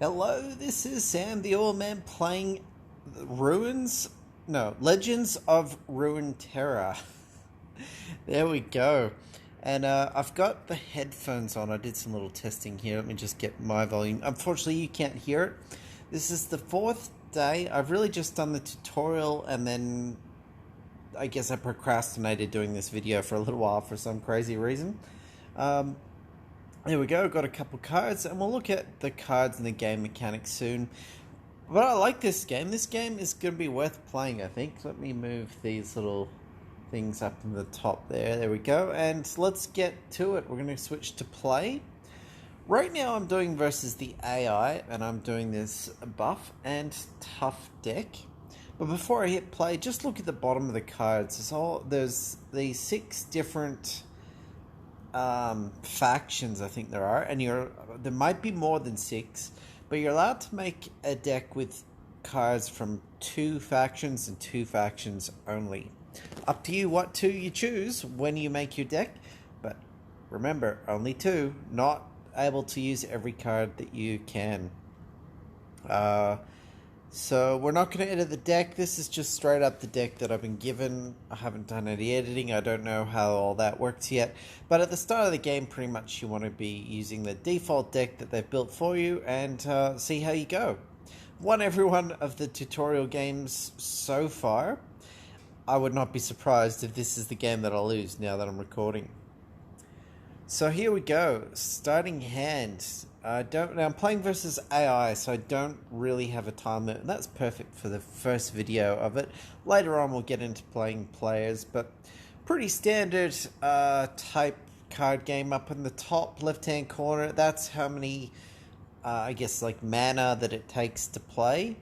Hello, this is Sam the Old Man playing Legends of Runeterra. There we go. And I've got the headphones on. I did some little testing here. Let me just get my volume. Unfortunately, you can't hear it. This is the fourth day. I've really just done the tutorial and then I guess I procrastinated doing this video for a little while for some crazy reason. Um, There we go, got a couple cards, and we'll look at the cards and the game mechanics soon. But I like this game. This game is going to be worth playing, I think. Let me move these little things up in the top there. There we go. And let's get to it. We're going to switch to play. Right now I'm doing versus the AI, and I'm doing this buff and tough deck. But before I hit play, just look at the bottom of the cards. There's these 6 different factions, I think there are, and there might be more than 6, but you're allowed to make a deck with cards from 2 factions and 2 factions only. Up to you what 2 you choose when you make your deck, but remember, only 2. Not able to use every card that you can. So we're not going to edit the deck. This is just straight up the deck that I've been given. I haven't done any editing. I don't know how all that works yet. But at the start of the game, pretty much you want to be using the default deck that they've built for you and see how you go. Won every one of the tutorial games so far. I would not be surprised if this is the game that I'll lose now that I'm recording. So here we go. Starting hand. Now I'm playing versus AI, so I don't really have a time limit. That's perfect for the first video of it. Later on, we'll get into playing players, but pretty standard type card game. Up in the top left-hand corner, that's how many, I guess, like mana that it takes to play.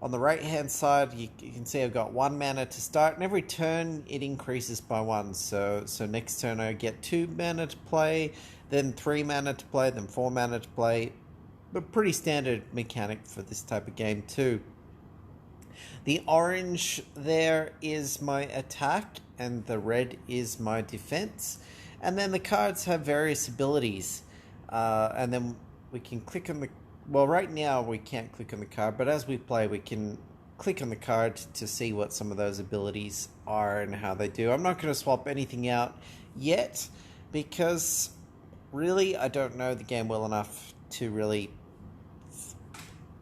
On the right-hand side, you can see I've got 1 mana to start, and every turn it increases by 1. So next turn I get 2 mana to play, then 3 mana to play, then 4 mana to play. But pretty standard mechanic for this type of game too. The orange there is my attack, and the red is my defense. And then the cards have various abilities, and then we can click on the... Well, right now we can't click on the card, but as we play we can click on the card to see what some of those abilities are and how they do. I'm not going to swap anything out yet because really I don't know the game well enough to really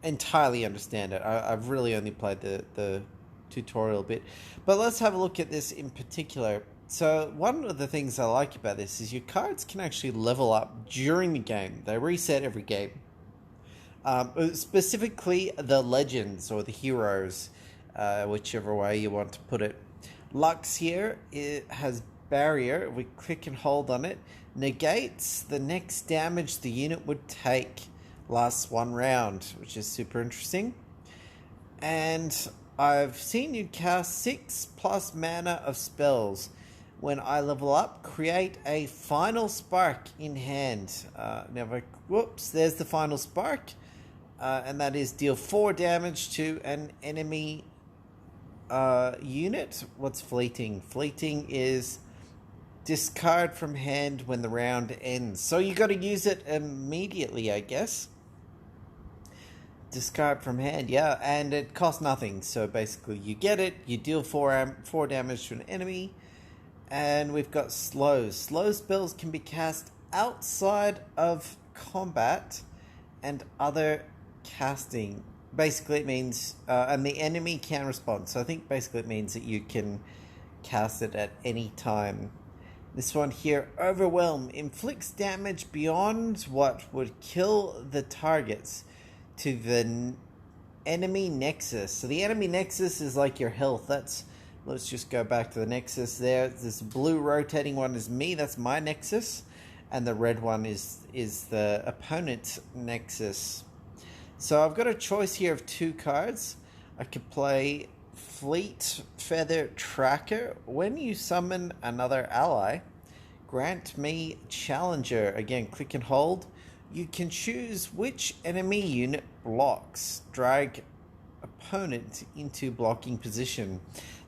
entirely understand it. I've really only played the tutorial bit. But let's have a look at this in particular. So one of the things I like about this is your cards can actually level up during the game. They reset every game. Specifically the legends or the heroes, whichever way you want to put it. Lux here, it has barrier. We click and hold on it. Negates the next damage the unit would take. Lasts 1 round, which is super interesting. And I've seen you cast 6 plus mana of spells. When I level up, create a final spark in hand. Whoops, there's the final spark. And that is deal 4 damage to an enemy unit. What's fleeting? Fleeting is discard from hand when the round ends. So you got to use it immediately, I guess. Discard from hand, yeah, and it costs nothing. So basically you get it, you deal 4 damage to an enemy, and we've got slows. Slow spells can be cast outside of combat and other casting. Basically it means and the enemy can respond, so I think basically it means that you can cast it at any time. This one here, Overwhelm, inflicts damage beyond what would kill the targets to the enemy nexus. So the enemy nexus is like your health. Let's just go back to the nexus there. This blue rotating one is me, that's my nexus, and the red one is the opponent's nexus. So I've got a choice here of 2 cards. I could play Fleet Feather Tracker. When you summon another ally, grant me Challenger. Again, click and hold. You can choose which enemy unit blocks. Drag opponent into blocking position.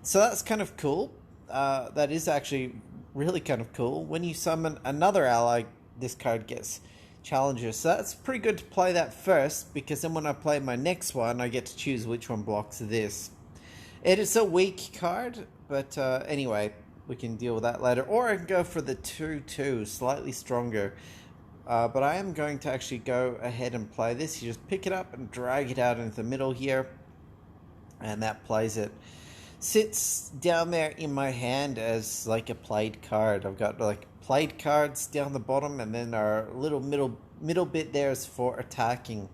So that's kind of cool. That is actually really kind of cool. When you summon another ally, this card gets challenger. So that's pretty good to play that first, because then when I play my next one, I get to choose which one blocks this. It is a weak card, but anyway, we can deal with that later. Or I can go for the 2/2, slightly stronger. But I am going to actually go ahead and play this. You just pick it up and drag it out into the middle here, and that plays it. Sits down there in my hand as like a played card. I've got like played cards down the bottom, and then our little middle bit there is for attacking.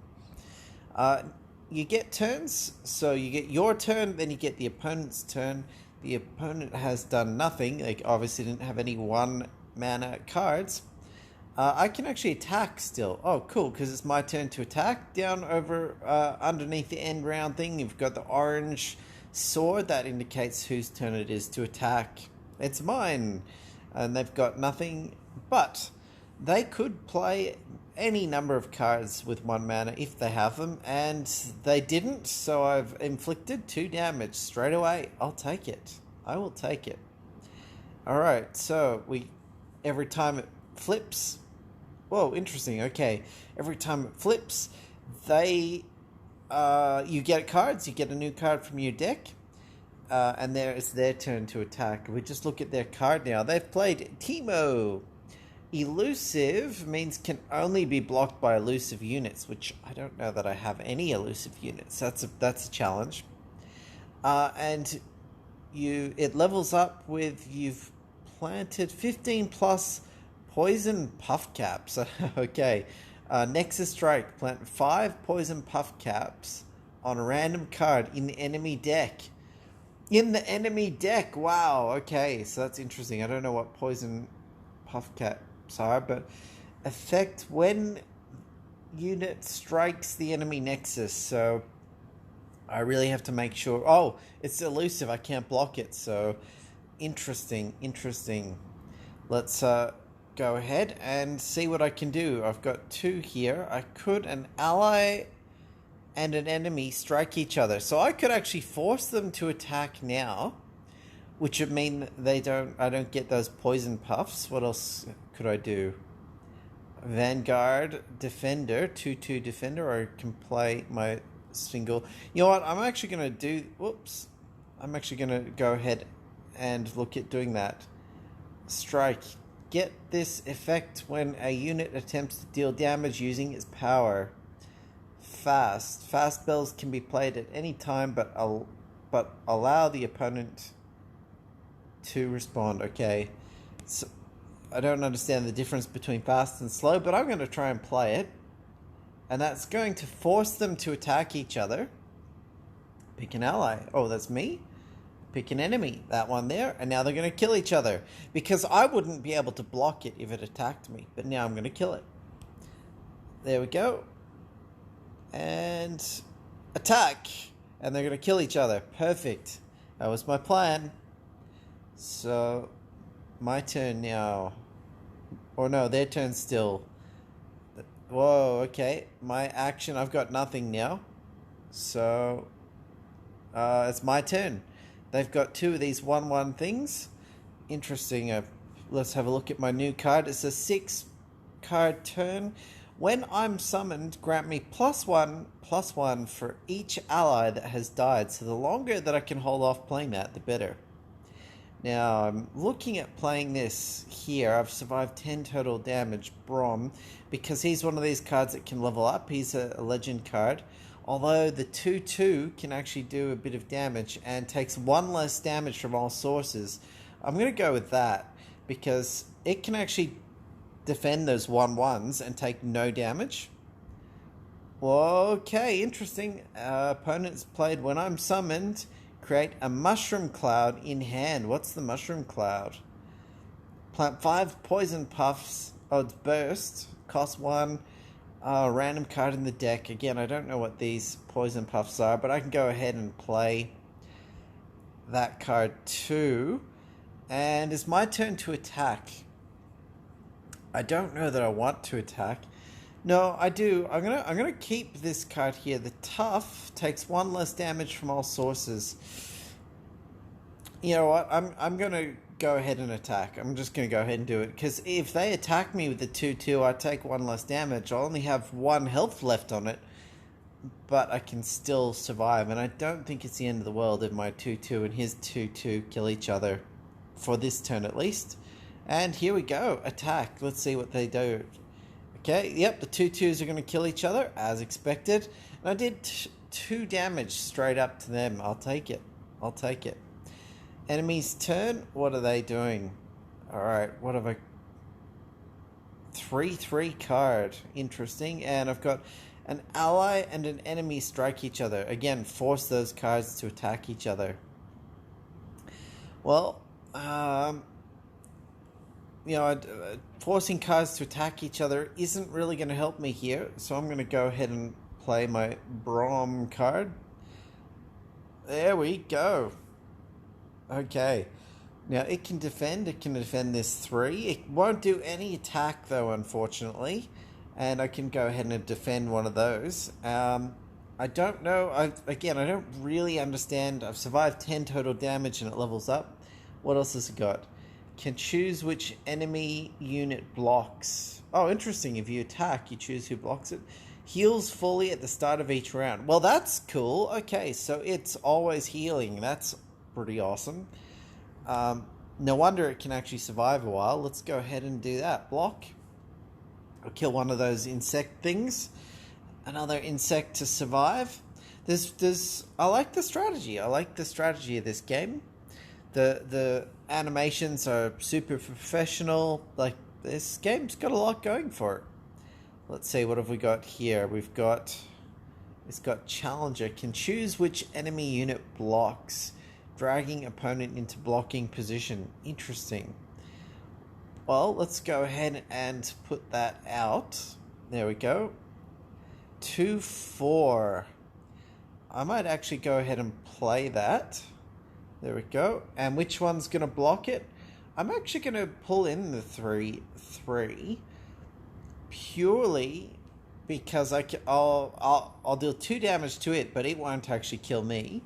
You get turns, so you get your turn, then you get the opponent's turn. The opponent has done nothing. Like obviously didn't have any 1 mana cards. I can actually attack still. Oh, cool, because it's my turn to attack. Down over underneath the end round thing, you've got the orange sword. That indicates whose turn it is to attack. It's mine. And they've got nothing, but they could play any number of cards with 1 mana if they have them, and they didn't, so I've inflicted 2 damage straight away. I'll take it. I will take it. Alright, so every time it flips... Whoa, interesting, okay. Every time it flips, you get cards, you get a new card from your deck, and it's their turn to attack. We just look at their card now. They've played Teemo. Elusive means can only be blocked by elusive units, which I don't know that I have any elusive units. That's a challenge. And it levels up with you've planted 15 plus poison puff caps. Okay. Nexus Strike. Plant 5 poison puff caps on a random card in the enemy deck. In the enemy deck. Wow. Okay. So that's interesting. I don't know what poison puff caps are, but effect when unit strikes the enemy nexus. So I really have to make sure. Oh, it's elusive. I can't block it. So interesting. Let's go ahead and see what I can do. I've got 2 here. An ally and an enemy strike each other. So I could actually force them to attack now, which would mean I don't get those poison puffs. What else could I do? Vanguard Defender, 2/2 Defender, or I can play my single. You know what? I'm actually going to go ahead and look at doing that. Strike. Get this effect when a unit attempts to deal damage using its power. Fast. Fast spells can be played at any time, but allow the opponent to respond. Okay. So I don't understand the difference between fast and slow, but I'm going to try and play it. And that's going to force them to attack each other. Pick an ally. Oh, that's me. Pick an enemy. That one there. And now they're going to kill each other. Because I wouldn't be able to block it if it attacked me. But now I'm going to kill it. There we go. And attack. And they're going to kill each other. Perfect. That was my plan. So, my turn now. Or no, their turn still. Whoa, okay. My action, I've got nothing now. So, it's my turn. They've got 2 of these 1/1 things. Interesting. Let's have a look at my new card. It's a 6-card turn. When I'm summoned, grant me +1/+1 for each ally that has died. So the longer that I can hold off playing that, the better. Now, I'm looking at playing this here. I've survived 10 total damage, Brom, because he's one of these cards that can level up. He's a legend card. Although the 2/2 can actually do a bit of damage and takes 1 less damage from all sources. I'm going to go with that because it can actually defend those 1/1s and take no damage. Okay, interesting. Opponents played when I'm summoned. Create a mushroom cloud in hand. What's the mushroom cloud? Plant 5 poison puffs. Oh, it's burst. Cost 1. Random card in the deck. Again, I don't know what these poison puffs are, but I can go ahead and play that card too. And it's my turn to attack. I don't know that I want to attack. No, I do. I'm gonna keep this card here. The tough takes 1 less damage from all sources. You know what? I'm gonna go ahead and attack. I'm just going to go ahead and do it. Because if they attack me with the 2-2, I take 1 less damage. I'll only have 1 health left on it. But I can still survive. And I don't think it's the end of the world if my 2-2 and his 2-2 kill each other. For this turn at least. And here we go. Attack. Let's see what they do. Okay, yep, the 2-2s are going to kill each other, as expected. And I did 2 damage straight up to them. I'll take it. I'll take it. Enemy's turn. What are they doing? Alright, what have I... 3-3 card. Interesting. And I've got an ally and an enemy strike each other. Again, force those cards to attack each other. Well, you know, forcing cards to attack each other isn't really going to help me here. So I'm going to go ahead and play my Brom card. There we go. Okay. Now, it can defend. It can defend this 3. It won't do any attack, though, unfortunately. And I can go ahead and defend one of those. I don't know. Again, I don't really understand. I've survived 10 total damage and it levels up. What else has it got? Can choose which enemy unit blocks. Oh, interesting. If you attack, you choose who blocks it. Heals fully at the start of each round. Well, that's cool. Okay, so it's always healing. That's pretty awesome. No wonder it can actually survive a while. Let's go ahead and do that. Block. I'll kill one of those insect things. Another insect to survive. I like the strategy. I like the strategy of this game. The animations are super professional. Like, this game's got a lot going for it. Let's see, what have we got here? It's got Challenger. Can choose which enemy unit blocks, dragging opponent into blocking position. Interesting. Well, let's go ahead and put that out. There we go. 2-4. I might actually go ahead and play that. There we go. And which one's going to block it? I'm actually going to pull in the 3-3 purely because I'll deal 2 damage to it, but it won't actually kill me.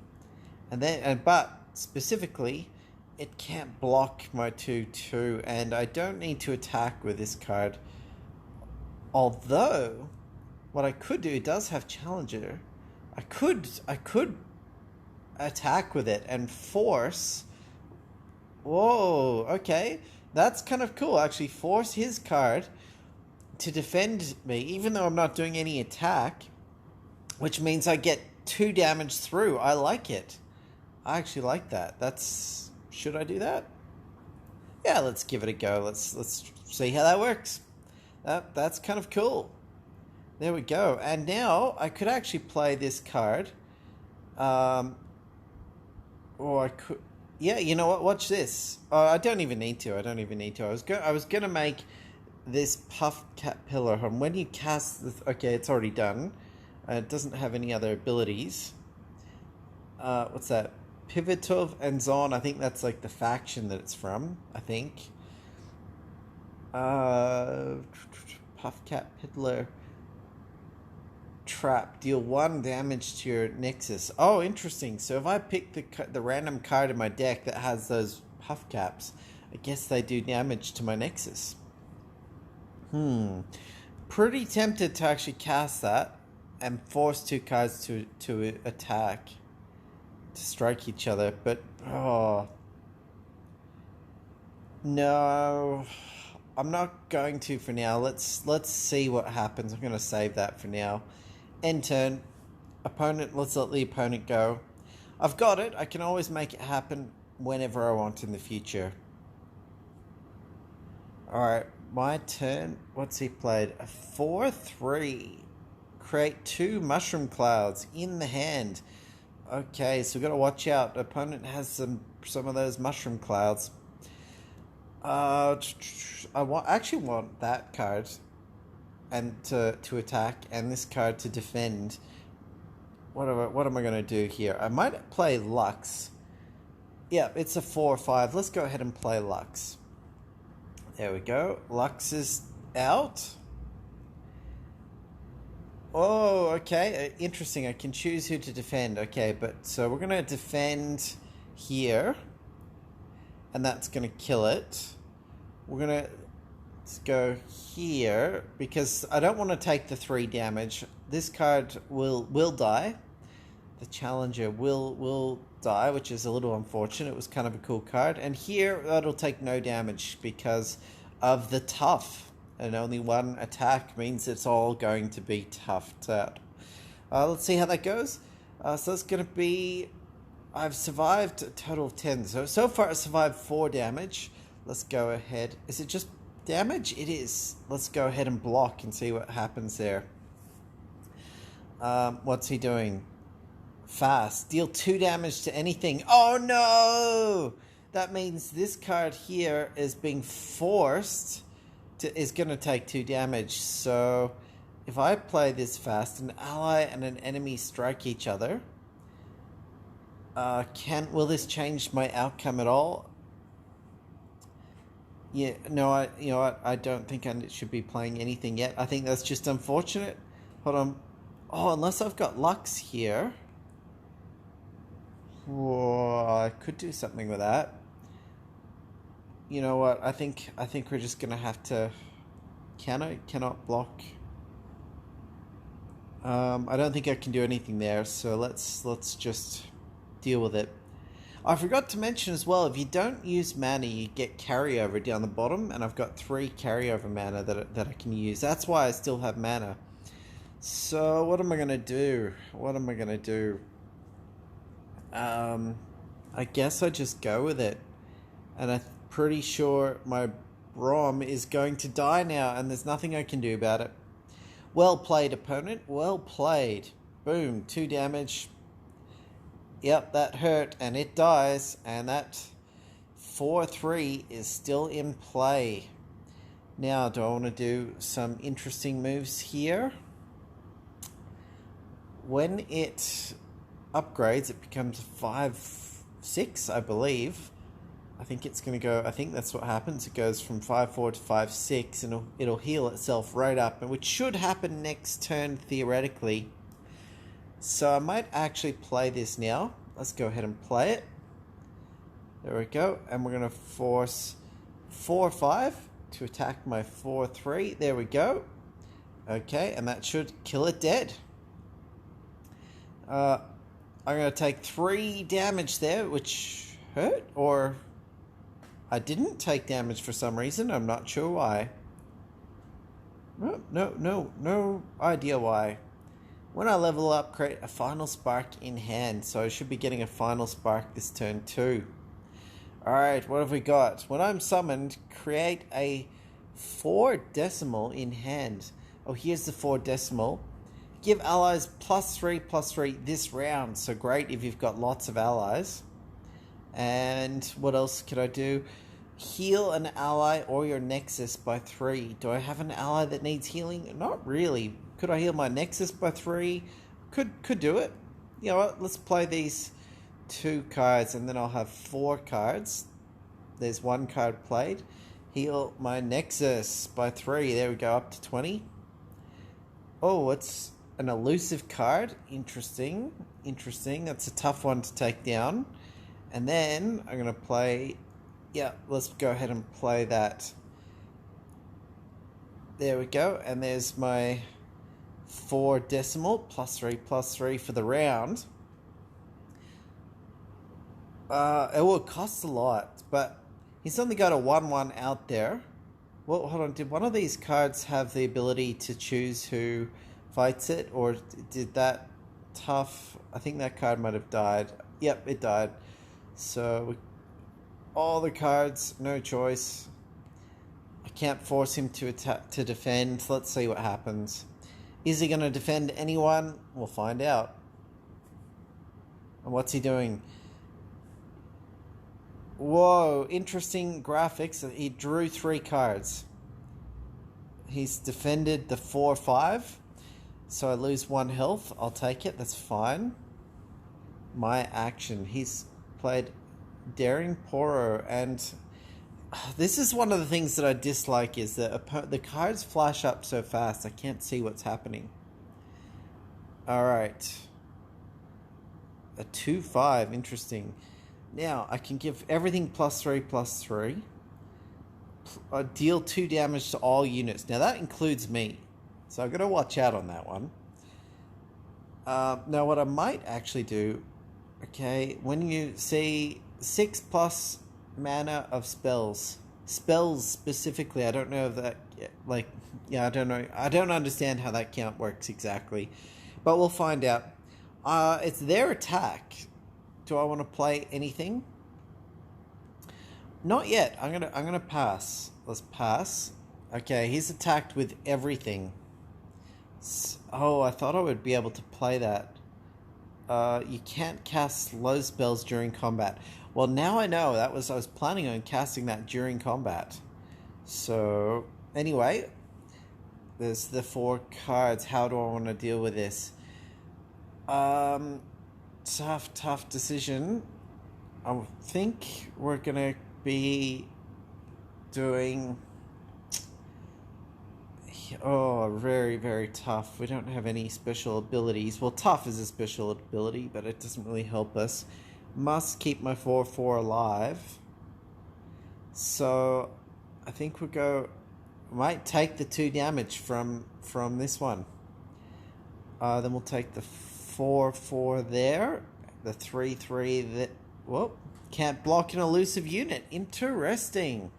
But specifically, it can't block my 2-2, and I don't need to attack with this card. Although, what I could do, it does have Challenger. I could attack with it and force. Whoa, okay. That's kind of cool, actually. Force his card to defend me, even though I'm not doing any attack, which means I get 2 damage through. I like it. I actually like that. Should I do that? Yeah, let's give it a go. Let's see how that works. That's kind of cool. There we go. And now I could actually play this card. Or I could... Yeah, you know what? Watch this. I don't even need to. I was gonna make this puff caterpillar. And when you cast this... Okay, it's already done. It doesn't have any other abilities. What's that? Pivotov and Zon. I think that's like the faction that it's from. I think. Puff caterpillar. Trap. Deal 1 damage to your Nexus. Oh, interesting. So if I pick the random card in my deck that has those puff caps, I guess they do damage to my Nexus. Pretty tempted to actually cast that and force 2 cards to attack, to strike each other, but no, I'm not going to for now. Let's see what happens. I'm going to save that for now. End turn. Opponent, let's let the opponent go. I've got it. I can always make it happen whenever I want in the future. Alright, my turn. What's he played? A 4-3. Create 2 mushroom clouds in the hand. Okay, so we've got to watch out. Opponent has some of those mushroom clouds. I actually want that card and to attack, and this card to defend. What am I going to do here? I might play Lux. Yeah, it's a 4-5. Let's go ahead and play Lux. There we go. Lux is out. Oh, okay. Interesting. I can choose who to defend. Okay, but so we're going to defend here. and that's going to kill it. We're going to go here because I don't want to take the 3 damage. This card will die. The challenger will die, which is a little unfortunate. It was kind of a cool card. And here it'll take no damage because of the tough. And only 1 attack means it's all going to be toughed out. Let's see how that goes. So it's going to be... I've survived a total of 10. So far I survived 4 damage. Let's go ahead. Is it just damage? It is. Let's go ahead and block and see what happens there. What's he doing? Fast. Deal 2 damage to anything. Oh no! That means this card here is being forced to... is going to take 2 damage. So if I play this fast, an ally and an enemy strike each other. Will this change my outcome at all? Yeah, no, you know what? I don't think I should be playing anything yet. I think that's just unfortunate. Hold on. Oh, unless I've got Lux here. Whoa, I could do something with that. You know what? I think we're just gonna have to. Cannot block. I don't think I can do anything there. So let's just deal with it. I forgot to mention as well, if you don't use mana, you get carryover down the bottom, and I've got 3 carryover mana that I can use. That's why I still have mana. So what am I gonna do? I guess I just go with it. And I'm pretty sure my Rom is going to die now, and there's nothing I can do about it. Well played, opponent. Well played. Boom, 2 damage. Yep, that hurt, and it dies, and that 4-3 is still in play. Now, do I want to do some interesting moves here? When it upgrades, it becomes 5-6, I believe. I think it's going to go... I think that's what happens. It goes from 5-4 to 5-6, and it'll heal itself right up, which should happen next turn, theoretically. So I might actually play this now. Let's go ahead and play it. There we go. And we're going to force 4-5 to attack my 4-3. There we go. Okay, and that should kill it dead. I'm going to take 3 damage there, which hurt, or I didn't take damage for some reason. I'm not sure why. No idea why. When I level up, create a final spark in hand. So I should be getting a final spark this turn too. Alright, what have we got? When I'm summoned, create a 4 decimal in hand. Oh, here's the 4 decimal. Give allies +3/+3 this round. So great if you've got lots of allies. And what else could I do? Heal an ally or your nexus by 3. Do I have an ally that needs healing? Not really. Could I heal my nexus by 3? Could do it. You know what? Let's play these 2 cards, and then I'll have 4 cards. There's 1 card played. Heal my nexus by 3. There we go, up to 20. Oh, it's an elusive card. Interesting. That's a tough one to take down. And then I'm going to play... Yeah, let's go ahead and play that. There we go. And there's my 4 decimal, +3/+3 for the round. It will cost a lot, but he's only got a 1/1 out there. Well, hold on. Did one of these cards have the ability to choose who fights it, or did that tough? I think that card might have died. Yep, it died. So all the cards, no choice. I can't force him to attack, to defend. Let's see what happens. Is he going to defend anyone? We'll find out. And what's he doing? Whoa, interesting graphics. He drew 3 cards. He's defended the 4/5. So I lose 1 health. I'll take it. That's fine. My action. He's played Daring Poro, and this is one of the things that I dislike, is that the cards flash up so fast I can't see what's happening. Alright. A 2/5, interesting. Now, I can give everything +3/+3. Deal 2 damage to all units. Now, that includes me. So I've got to watch out on that one. Now, what I might actually do... Okay, when you see 6+ mana of spells specifically, I don't know if that, like, yeah, I don't know. I don't understand how that count works exactly, but we'll find out. It's their attack. Do I want to play anything? Not yet. I'm gonna pass. Let's pass. Okay, he's attacked with everything. Oh, I thought I would be able to play that. You can't cast slow spells during combat. Well, now I know. I was planning on casting that during combat. So, anyway, there's the 4 cards. How do I want to deal with this? Tough decision. I think we're gonna be doing... Oh, very, very tough. We don't have any special abilities. Well, tough is a special ability, but it doesn't really help us. Must keep my 4/4 alive. So, I think might take the 2 damage from this one. Then we'll take the 4/4 there. The 3/3 that... Whoop. Can't block an elusive unit. Interesting.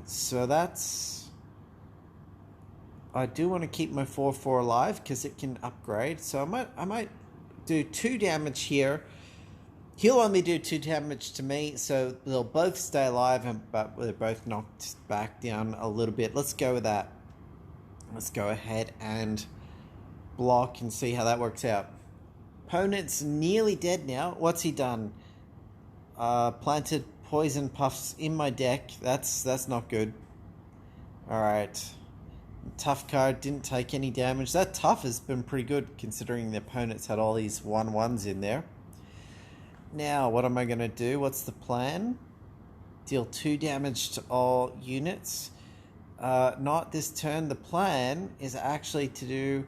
So that's... I do want to keep my 4/4 alive because it can upgrade. So I might do 2 damage here. He'll only do 2 damage to me, so they'll both stay alive, but they're both knocked back down a little bit. Let's go with that. Let's go ahead and block and see how that works out. Opponent's nearly dead now. What's he done? Planted poison puffs in my deck. That's not good. Alright. Tough card, didn't take any damage. That tough has been pretty good considering the opponent's had all these 1/1s in there. Now, what am I going to do? What's the plan? Deal 2 damage to all units. Not this turn. The plan is actually to do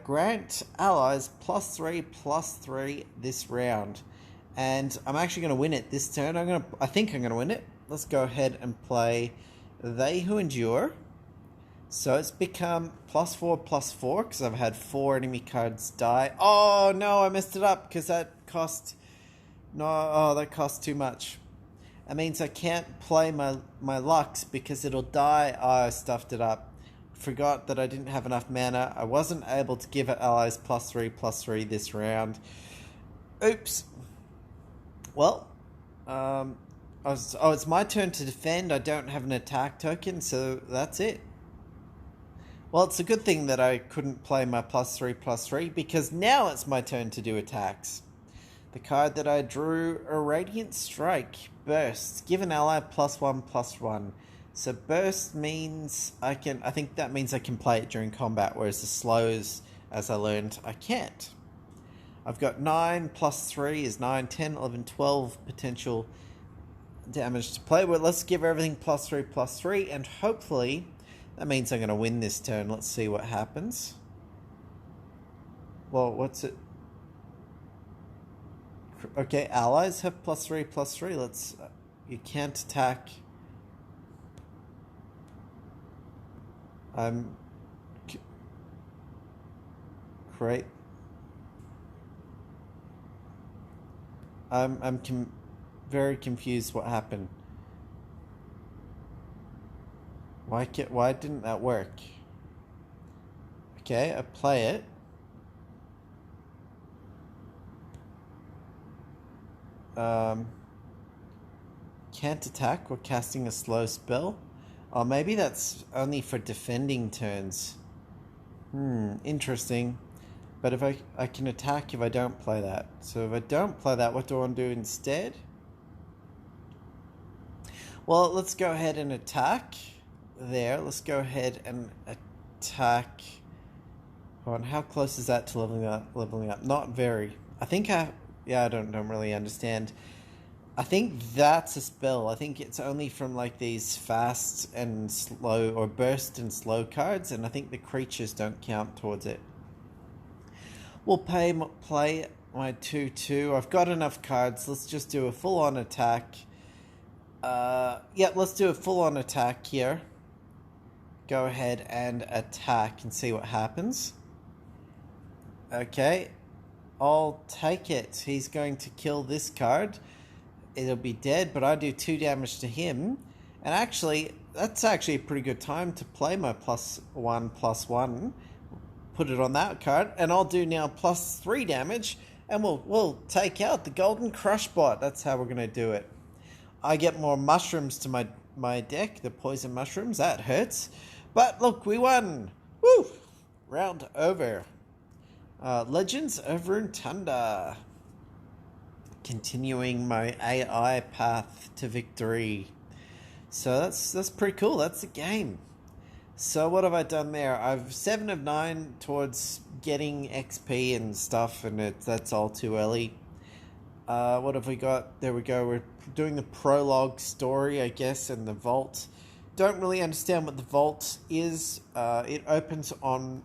grant allies +3/+3 this round. And I'm actually going to win it this turn. I think I'm going to win it. Let's go ahead and play They Who Endure. So it's become +4/+4 because I've had 4 enemy cards die. Oh no, I messed it up because that cost... No, oh, that cost too much. That means I can't play my Lux because it'll die. Oh, I stuffed it up. Forgot that I didn't have enough mana. I wasn't able to give it allies +3/+3 this round. Oops. Well, it's my turn to defend. I don't have an attack token, so that's it. Well, it's a good thing that I couldn't play my +3/+3 because now it's my turn to do attacks. The card that I drew, a Radiant Strike, Burst. Give an ally +1/+1. So burst means I think that means I can play it during combat, whereas the slows, as I learned, I can't. I've got 9 +3 is 9, 10, 11, 12 potential damage to play with. Let's give everything +3/+3, and hopefully that means I'm going to win this turn. Let's see what happens. Well, what's it? Okay, allies have +3/+3. Let's... you can't attack... Great. I'm very confused what happened. Why didn't that work? Okay, I play it. Can't attack or casting a slow spell. Oh, maybe that's only for defending turns. Interesting. But if I can attack if I don't play that. So if I don't play that, what do I want to do instead? Well, let's go ahead and attack there. Let's go ahead and attack. Hold on, how close is that to leveling up? Not very. I think I don't really understand. I think that's a spell. I think it's only from like these fast and slow or burst and slow cards, and I think the creatures don't count towards it. We'll play my 2-2. I've got enough cards. Let's just do a full-on attack. Yep, let's do a full-on attack here. Go ahead and attack and see what happens. Okay, I'll take it. He's going to kill this card. It'll be dead, but I do 2 damage to him. And actually, that's actually a pretty good time to play my +1/+1. Put it on that card, and I'll do now +3 damage, and we'll take out the Golden Crush Bot. That's how we're going to do it. I get more mushrooms to my deck, the poison mushrooms. That hurts. But look, we won. Woo! Round over. Legends of Runeterra. Continuing my AI path to victory. So that's pretty cool. That's the game. So what have I done there? I've 7 of 9 towards getting XP and stuff, and that's all too early. What have we got? There we go. We're doing the prologue story, I guess, and the vault. Don't really understand what the vault is. It opens on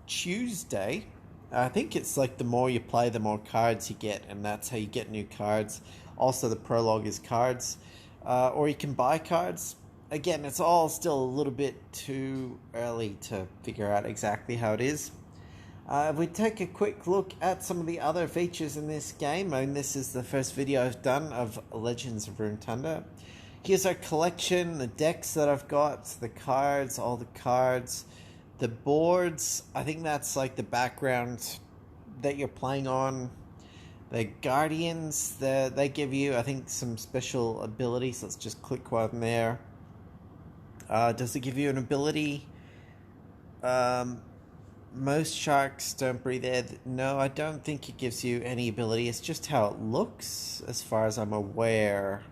Tuesday. I think it's like the more you play, the more cards you get, and that's how you get new cards. Also, the prologue is cards. Or you can buy cards. Again, it's all still a little bit too early to figure out exactly how it is. If we take a quick look at some of the other features in this game, I mean, this is the first video I've done of Legends of Runeterra. Here's our collection, the decks that I've got, the cards, all the cards, the boards. I think that's like the background that you're playing on. The Guardians, they give you, I think, some special abilities. Let's just click one there. Does it give you an ability? Most sharks don't breathe air. No, I don't think it gives you any ability. It's just how it looks, as far as I'm aware.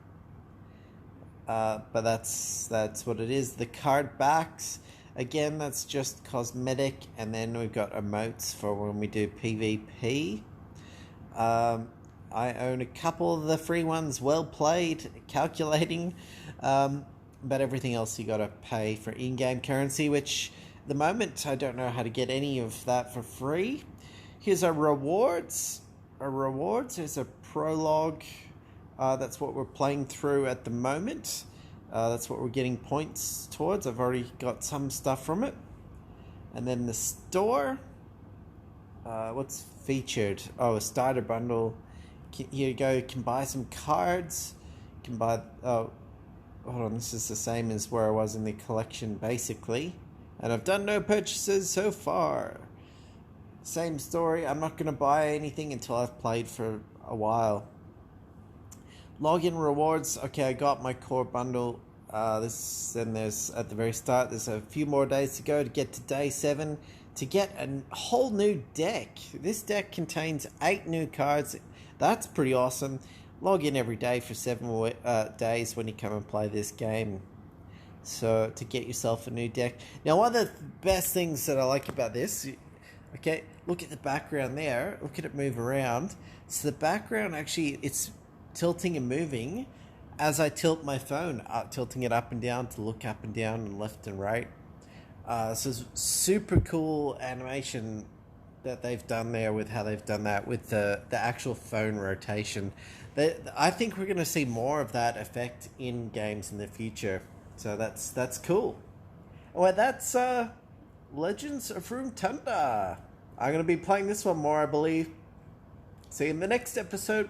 But that's what it is. The card backs, again, that's just cosmetic. And then we've got emotes for when we do PvP. I own a couple of the free ones. Well played, calculating. But everything else you gotta pay for in-game currency, which at the moment I don't know how to get any of that for free. Here's our rewards. There's a prologue. That's what we're playing through at the moment. That's what we're getting points towards. I've already got some stuff from it. And then the store. What's featured? Oh, a starter bundle. Here you go. You can buy some cards. You can buy... Oh, hold on. This is the same as where I was in the collection, basically. And I've done no purchases so far. Same story. I'm not going to buy anything until I've played for a while. Login rewards. Okay, I got my core bundle. Then there's, at the very start, there's a few more days to go to get to day 7. To get a whole new deck. This deck contains 8 new cards. That's pretty awesome. Log in every day for 7 days when you come and play this game. So, to get yourself a new deck. Now, one of the best things that I like about this, okay, look at the background there. Look at it move around. So, the background actually, it's tilting and moving as I tilt my phone, tilting it up and down to look up and down and left and right. So it's super cool animation that they've done there with how they've done that with the actual phone rotation. I think we're going to see more of that effect in games in the future. So that's cool. Well, that's Legends of Runeterra. I'm going to be playing this one more, I believe. See you in the next episode.